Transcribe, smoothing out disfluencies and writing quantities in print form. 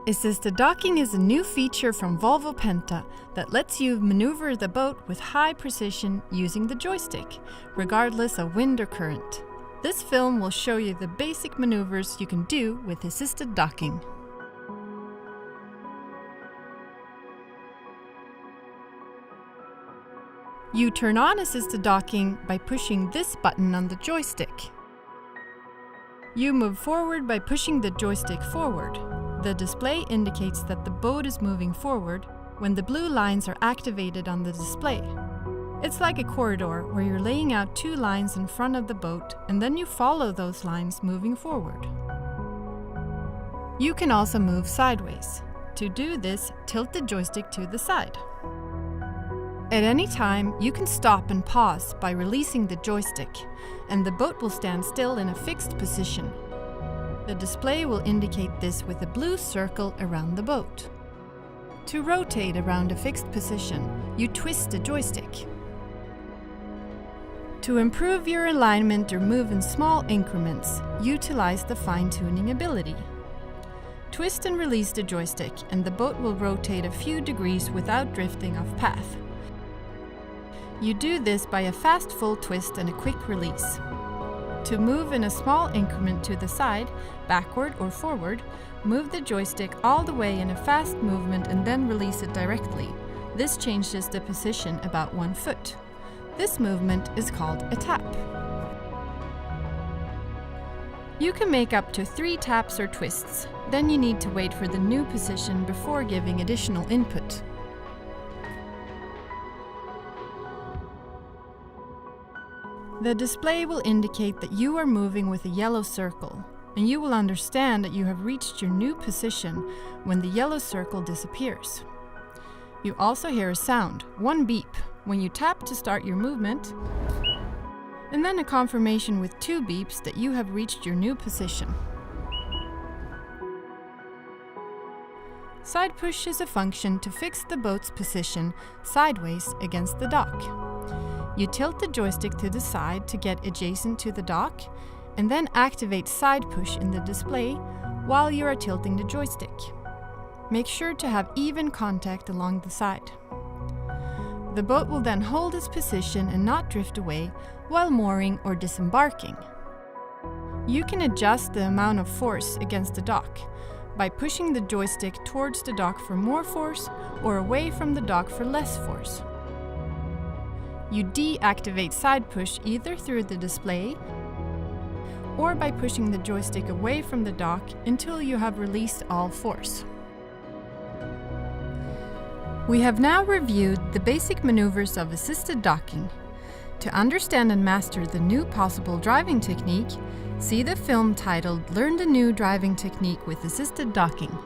Assisted docking is a new feature from Volvo Penta that lets you maneuver the boat with high precision using the joystick, regardless of wind or current. This film will show you the basic maneuvers you can do with assisted docking. You turn on assisted docking by pushing this button on the joystick. You move forward by pushing the joystick forward. The display indicates that the boat is moving forward when the blue lines are activated on the display. It's like a corridor where you're laying out two lines in front of the boat and then you follow those lines moving forward. You can also move sideways. To do this, tilt the joystick to the side. At any time, you can stop and pause by releasing the joystick, and the boat will stand still in a fixed position. The display will indicate this with a blue circle around the boat. To rotate around a fixed position, you twist the joystick. To improve your alignment or move in small increments, utilize the fine-tuning ability. Twist and release the joystick, and the boat will rotate a few degrees without drifting off path. You do this by a fast full twist and a quick release. To move in a small increment to the side, backward or forward, move the joystick all the way in a fast movement and then release it directly. This changes the position about 1 foot. This movement is called a tap. You can make up to 3 taps or twists. Then you need to wait for the new position before giving additional input. The display will indicate that you are moving with a yellow circle, and you will understand that you have reached your new position when the yellow circle disappears. You also hear a sound, 1 beep, when you tap to start your movement, and then a confirmation with 2 beeps that you have reached your new position. Side push is a function to fix the boat's position sideways against the dock. You tilt the joystick to the side to get adjacent to the dock, and then activate side push in the display while you are tilting the joystick. Make sure to have even contact along the side. The boat will then hold its position and not drift away while mooring or disembarking. You can adjust the amount of force against the dock by pushing the joystick towards the dock for more force or away from the dock for less force. You deactivate side push either through the display or by pushing the joystick away from the dock until you have released all force. We have now reviewed the basic maneuvers of assisted docking. To understand and master the new possible driving technique, see the film titled "Learn the New Driving Technique with Assisted Docking."